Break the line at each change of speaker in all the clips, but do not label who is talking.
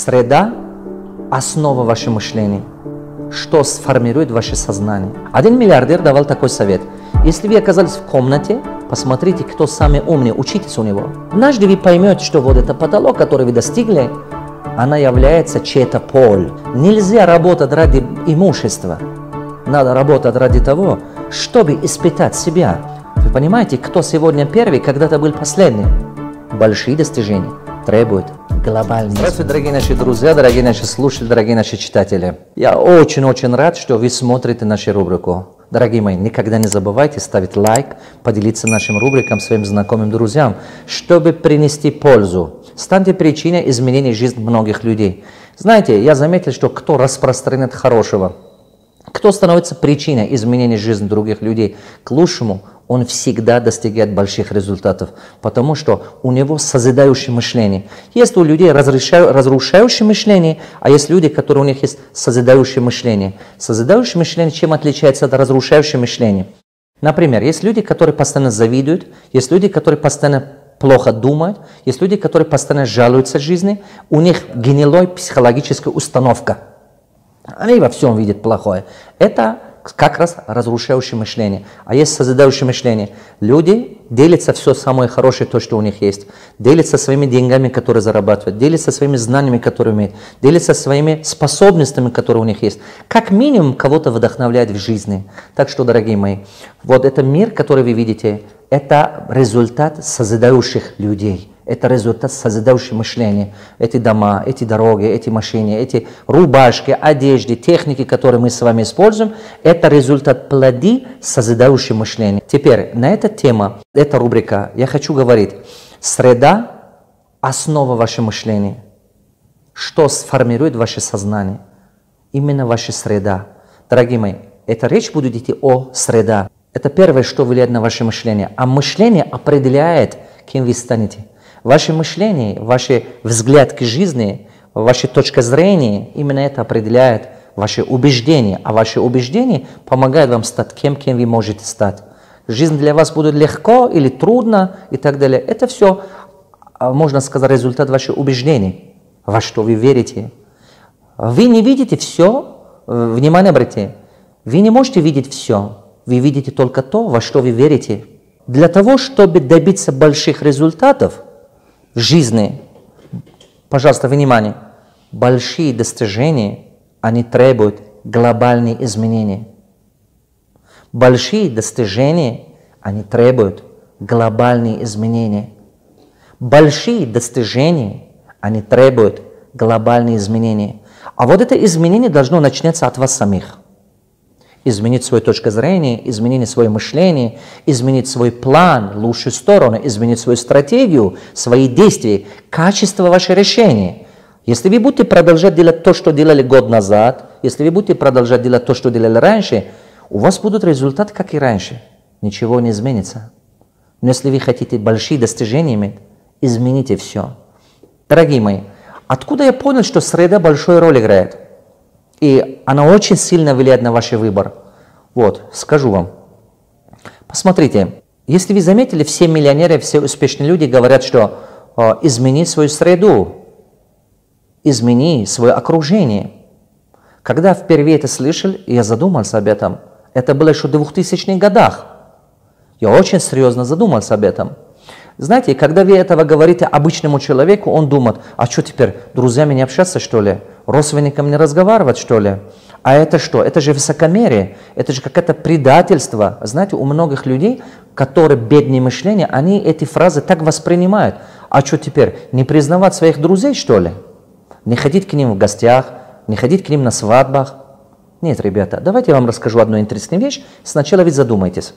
Среда – основа вашего мышления, что сформирует ваше сознание. Один миллиардер давал такой совет. Если вы оказались в комнате, посмотрите, кто самый умный, учитесь у него. Однажды вы поймете, что вот этот потолок, который вы достигли, она является чьей-то пол. Нельзя работать ради имущества. Надо работать ради того, чтобы испытать себя. Вы понимаете, кто сегодня первый, когда-то был последний? Большие достижения требуют глобальные. Здравствуйте, дорогие наши друзья, дорогие наши слушатели, дорогие наши читатели. Я очень-очень рад, что вы смотрите нашу рубрику. Дорогие мои, никогда не забывайте ставить лайк, поделиться нашим рубрикам своим знакомым друзьям, чтобы принести пользу. Станьте причиной изменения жизни многих людей. Знаете, я заметил, что кто распространяет хорошего, кто становится причиной изменения жизни других людей к лучшему, он всегда достигает больших результатов, потому что у него созидающее мышление. Есть у людей разрушающее мышление, а есть люди, которые у них есть созидающее мышление. Созидающее мышление чем отличается от разрушающего мышления? Например, есть люди, которые постоянно завидуют, есть люди, которые постоянно плохо думают, есть люди, которые постоянно жалуются жизни, у них гнилой психологическая установка. Они во всем видят плохое. Это как раз разрушающее мышление. А есть созидающее мышление. Люди делятся все самое хорошее, то, что у них есть. Делятся своими деньгами, которые зарабатывают. Делятся своими знаниями, которые имеют. Делятся своими способностями, которые у них есть. Как минимум кого-то вдохновляет в жизни. Так что, дорогие мои, вот этот мир, который вы видите, это результат созидающих людей. Это результат созидающего мышления. Эти дома, эти дороги, эти машины, эти рубашки, одежды, техники, которые мы с вами используем, это результат плоды созидающего мышления. Теперь на эту тему, эта рубрика, я хочу говорить, среда – основа вашего мышления. Что сформирует ваше сознание? Именно ваша среда. Дорогие мои, эта речь будет идти о среде. Это первое, что влияет на ваше мышление. А мышление определяет, кем вы станете. Ваше мышление, ваш взгляд к жизни, ваша точка зрения, именно это определяет ваши убеждения. А ваши убеждения помогают вам стать кем вы можете стать. Жизнь для вас будет легко или трудно и так далее. Это все, можно сказать, результат ваших убеждений, во что вы верите. Вы не видите все, внимание обратите, вы не можете видеть все, вы видите только то, во что вы верите. Для того, чтобы добиться больших результатов, жизни, пожалуйста, внимание, большие достижения, они требуют глобальные изменения. Большие достижения, они требуют глобальные изменения. Большие достижения, они требуют глобальные изменения. А вот это изменение должно начинаться от вас самих. Изменить свою точку зрения, изменить свое мышление, изменить свой план, лучшую сторону, изменить свою стратегию, свои действия, качество вашего решения. Если вы будете продолжать делать то, что делали год назад, если вы будете продолжать делать то, что делали раньше, у вас будут результаты, как и раньше. Ничего не изменится. Но если вы хотите большие достижения иметь, измените все. Дорогие мои, откуда я понял, что среда большую роль играет? И она очень сильно влияет на ваш выбор. Вот, скажу вам. Посмотрите, если вы заметили, все миллионеры, все успешные люди говорят, что измени свою среду, измени свое окружение. Когда впервые это слышал, я задумался об этом. Это было еще в 2000-х годах. Я очень серьезно задумался об этом. Знаете, когда вы этого говорите обычному человеку, он думает, а что теперь, друзьями не общаться, что ли? Родственникам не разговаривать, что ли? А это что? Это же высокомерие, это же какое-то предательство. Знаете, у многих людей, которые бедные мышления, они эти фразы так воспринимают. А что теперь, не признавать своих друзей, что ли? Не ходить к ним в гостях, не ходить к ним на свадьбах? Нет, ребята, давайте я вам расскажу одну интересную вещь. Сначала вы задумайтесь.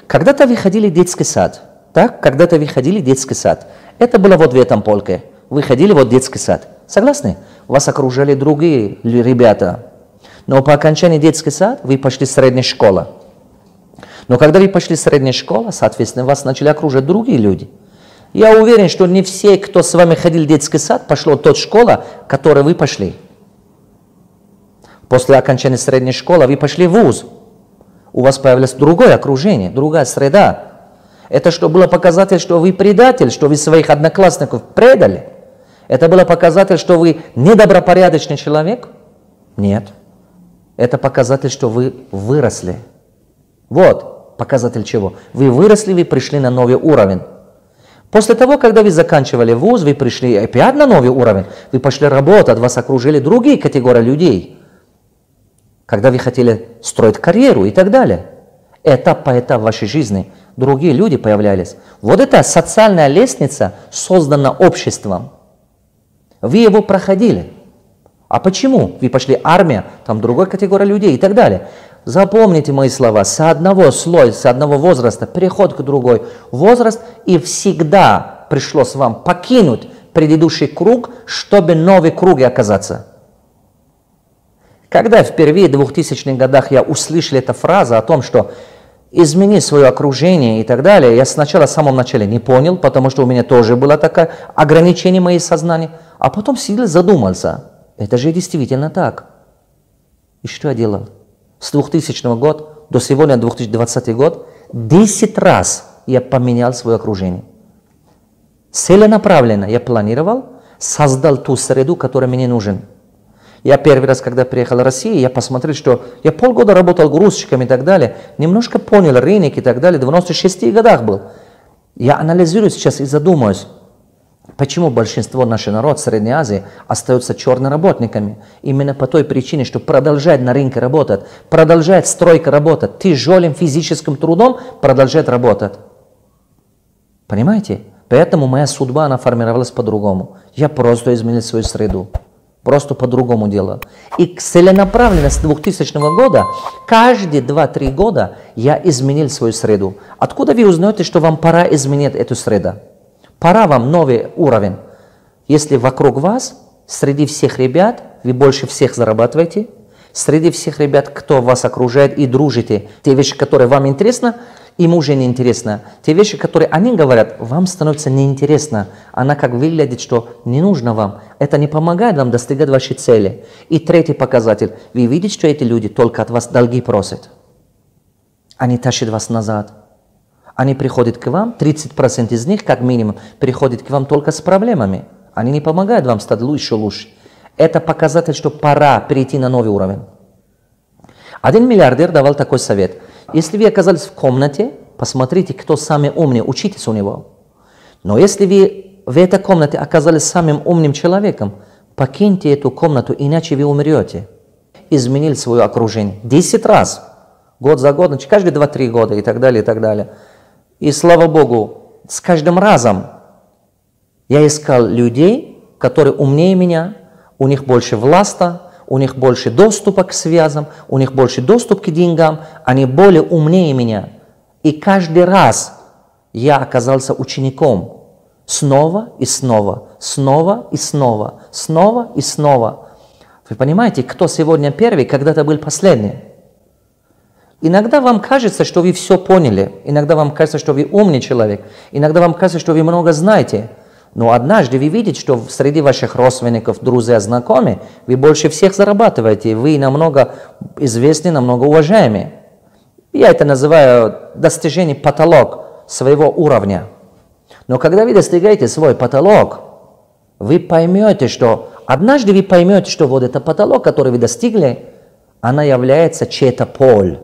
Когда-то вы ходили в детский сад. Так, когда-то вы ходили в детский сад. Это было вот в этом полке. Вы ходили вот в детский сад. Согласны? Вас окружали другие ребята. Но по окончании детский сад вы пошли в среднюю школу. Но когда вы пошли в среднюю школу, соответственно, вас начали окружать другие люди. Я уверен, что не все, кто с вами ходил в детский сад, пошло в ту школу, в которой вы пошли. После окончания средней школы вы пошли в вуз. У вас появилось другое окружение, другая среда. Это что было показатель, что вы предатель, что вы своих одноклассников предали? Это было показатель, что вы недобропорядочный человек? Нет. Это показатель, что вы выросли. Вот показатель чего. Вы выросли, вы пришли на новый уровень. После того, когда вы заканчивали вуз, вы пришли опять на новый уровень, вы пошли работать, вас окружили другие категории людей. Когда вы хотели строить карьеру и так далее. Этап по этапу вашей жизни другие люди появлялись. Вот эта социальная лестница создана обществом. Вы его проходили. А почему? Вы пошли армия, там другой категория людей и так далее. Запомните мои слова. С одного слоя, с одного возраста, переход к другой возраст, и всегда пришлось вам покинуть предыдущий круг, чтобы в новый круге оказаться. Когда впервые в 2000-х годах я услышал эту фразу о том, что измени свое окружение и так далее, я сначала в самом начале не понял, потому что у меня тоже было такое ограничение моего сознания, а потом сидел, задумался. Это же действительно так. И что я делал? С 2000 года до сегодня, 2020 год, 10 раз я поменял свое окружение. Целенаправленно я планировал, создал ту среду, которая мне нужна. Я первый раз, когда приехал в Россию, я посмотрел, что я полгода работал грузчиком и так далее, немножко понял рынок и так далее, в 96 годах был. Я анализирую сейчас и задумаюсь, почему большинство нашего народа в Средней Азии остаются черноработниками. Именно по той причине, что продолжает на рынке работать, продолжает стройка работать, тяжелым физическим трудом продолжает работать. Понимаете? Поэтому моя судьба, она формировалась по-другому. Я просто изменил свою среду. Просто по-другому делал. И целенаправленно с 2000 года, каждые 2-3 года я изменил свою среду. Откуда вы узнаете, что вам пора изменить эту среду? Пора вам новый уровень. Если вокруг вас, среди всех ребят, вы больше всех зарабатываете, среди всех ребят, кто вас окружает и дружите, те вещи, которые вам интересны, им уже не интересно. Те вещи, которые они говорят, вам становится неинтересно. Она как выглядит, что не нужно вам. Это не помогает вам достигать вашей цели. И третий показатель. Вы видите, что эти люди только от вас долги просят. Они тащат вас назад. Они приходят к вам, 30% из них, как минимум, приходят к вам только с проблемами. Они не помогают вам стать еще лучше. Это показатель, что пора перейти на новый уровень. Один миллиардер давал такой совет. Если вы оказались в комнате, посмотрите, кто самый умный, учитесь у него. Но если вы в этой комнате оказались самым умным человеком, покиньте эту комнату, иначе вы умрете. Изменили свое окружение 10 раз, год за годом, каждые 2-3 года и так далее, и так далее. И слава Богу, с каждым разом я искал людей, которые умнее меня, у них больше власти, у них больше доступа к связям, у них больше доступ к деньгам, они более умнее меня. И каждый раз я оказался учеником. Снова и снова, снова и снова, снова и снова. Вы понимаете, кто сегодня первый, когда-то был последний. Иногда вам кажется, что вы все поняли, иногда вам кажется, что вы умный человек, иногда вам кажется, что вы много знаете. Но однажды вы видите, что среди ваших родственников, друзей, знакомых, вы больше всех зарабатываете, вы намного известны, намного уважаемы. Я это называю достижение потолок своего уровня. Но когда вы достигаете свой потолок, вы поймете, что однажды вы поймете, что вот этот потолок, который вы достигли, она является чьей-то поль.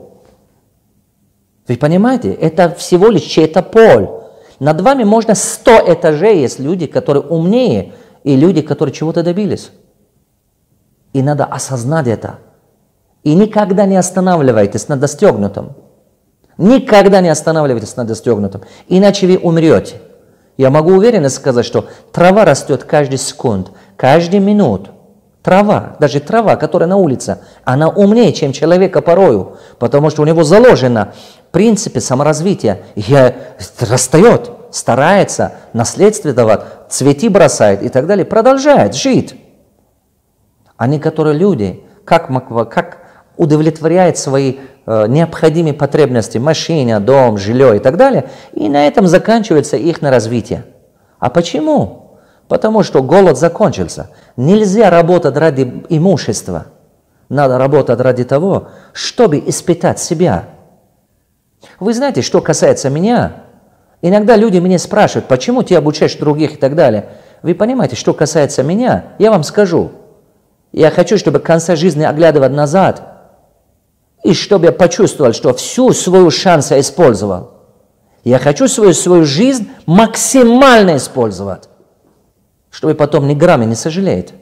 Вы понимаете? Это всего лишь чей-то поль. Над вами можно 100 этажей, есть люди, которые умнее, и люди, которые чего-то добились. И надо осознать это. И никогда не останавливайтесь на достигнутом. Никогда не останавливайтесь на достигнутом, иначе вы умрете. Я могу уверенно сказать, что трава растет каждый секунд, каждую минуту. Трава, даже трава, которая на улице, она умнее, чем человека порою, потому что у него заложено в принципе саморазвитие. И растет, старается, наследство давать, цветы бросает и так далее, продолжает жить. А некоторые люди, как удовлетворяют свои необходимые потребности, машина, дом, жилье и так далее, и на этом заканчивается их развитие. А почему? Потому что голод закончился. Нельзя работать ради имущества. Надо работать ради того, чтобы испытать себя. Вы знаете, что касается меня, иногда люди меня спрашивают, почему ты обучаешь других и так далее. Вы понимаете, что касается меня, я вам скажу. Я хочу, чтобы к концу жизни оглядывать назад, и чтобы я почувствовал, что всю свою шанс я использовал. Я хочу свою жизнь максимально использовать, чтобы потом ни грамма не сожалеть.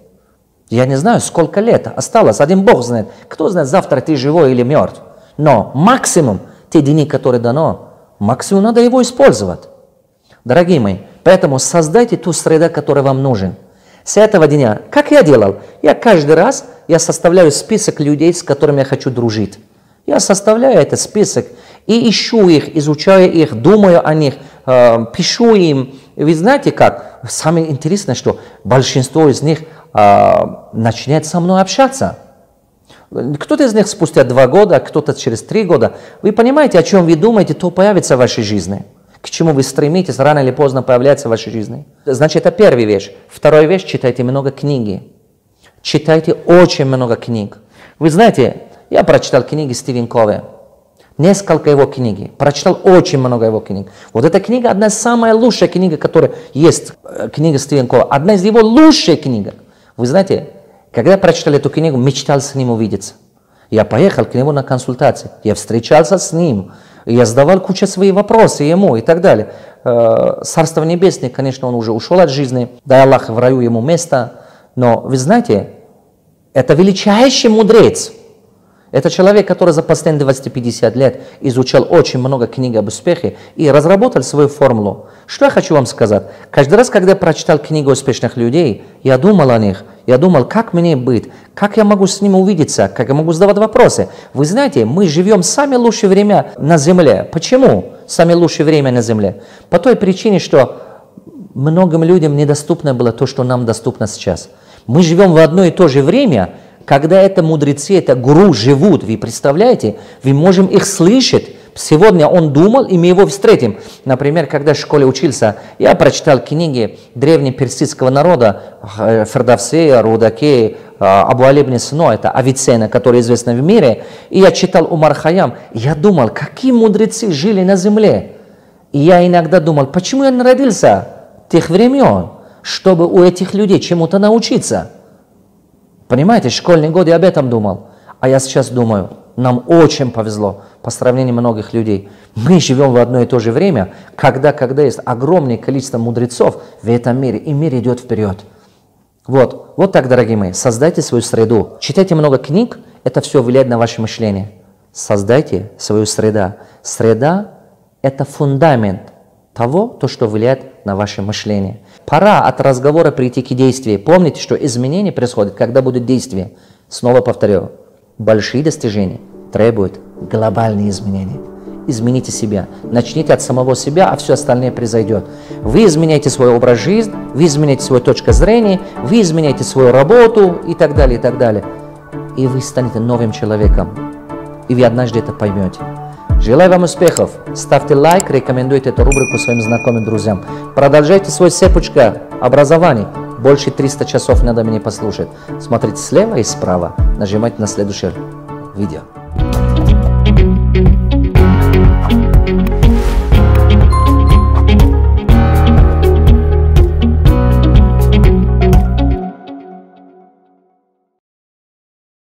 Я не знаю, сколько лет осталось, один Бог знает. Кто знает, завтра ты живой или мертв. Но максимум, те дни, которые дано, максимум надо его использовать. Дорогие мои, поэтому создайте ту среду, которая вам нужен. С этого дня, как я делал, я каждый раз составляю список людей, с которыми я хочу дружить. Я составляю этот список и ищу их, изучаю их, думаю о них, пишу им. Вы знаете как? Самое интересное, что большинство из них начинает со мной общаться. Кто-то из них спустя 2 года, кто-то через 3 года. Вы понимаете, о чем вы думаете, то появится в вашей жизни. К чему вы стремитесь, рано или поздно появляется в вашей жизни. Значит, это первая вещь. Вторая вещь, читайте много книги. Читайте очень много книг. Вы знаете, я прочитал книги Стивена Кови. Несколько его книг. Прочитал очень много его книг. Вот эта книга одна из самых лучших книг, которая есть. Книга Стивена Кови. Одна из его лучших книг. Вы знаете, когда я прочитал эту книгу, мечтал с ним увидеться. Я поехал к нему на консультации. Я встречался с ним. Я задавал кучу своих вопросов ему и так далее. Царство Небесное, конечно, он уже ушел от жизни. Дай Аллах в раю ему место. Но вы знаете, это величайший мудрец. Это человек, который за последние 20-50 лет изучал очень много книг об успехе и разработал свою формулу. Что я хочу вам сказать? Каждый раз, когда я прочитал книгу успешных людей, я думал о них. Я думал, как мне быть, как я могу с ними увидеться, как я могу задавать вопросы. Вы знаете, мы живем самое лучшее время на Земле. Почему самое лучшее время на Земле? По той причине, что многим людям недоступно было то, что нам доступно сейчас. Мы живем в одно и то же время, когда это мудрецы, это гуру живут. Вы представляете? Мы можем их слышать. Сегодня он думал, и мы его встретим. Например, когда в школе учился, я прочитал книги древнеперсидского народа, Фердавсе, Рудаке, Абу Алиб Несино, это Авиценна, который известен в мире. И я читал Умар Хайям. Я думал, какие мудрецы жили на земле. И я иногда думал, почему я не родился тех времен, чтобы у этих людей чему-то научиться. Понимаете, школьные годы я об этом думал. А я сейчас думаю, нам очень повезло по сравнению многих людей. Мы живем в одно и то же время, когда есть огромное количество мудрецов в этом мире, и мир идет вперед. Вот так, дорогие мои, создайте свою среду. Читайте много книг, это все влияет на ваше мышление. Создайте свою среду. Среда – это фундамент того, что влияет на ваше мышление. Пора от разговора прийти к действию. Помните, что изменения происходят, когда будет действие. Снова повторю, большие достижения требуют глобальные изменения. Измените себя. Начните от самого себя, а все остальное произойдет. Вы изменяете свой образ жизни, вы изменяете свою точку зрения, вы изменяете свою работу и так далее, и так далее. И вы станете новым человеком. И вы однажды это поймете. Желаю вам успехов. Ставьте лайк, рекомендуйте эту рубрику своим знакомым друзьям. Продолжайте свою цепочку образования. Больше 300 часов надо меня послушать. Смотрите слева и справа. Нажимайте на следующее видео.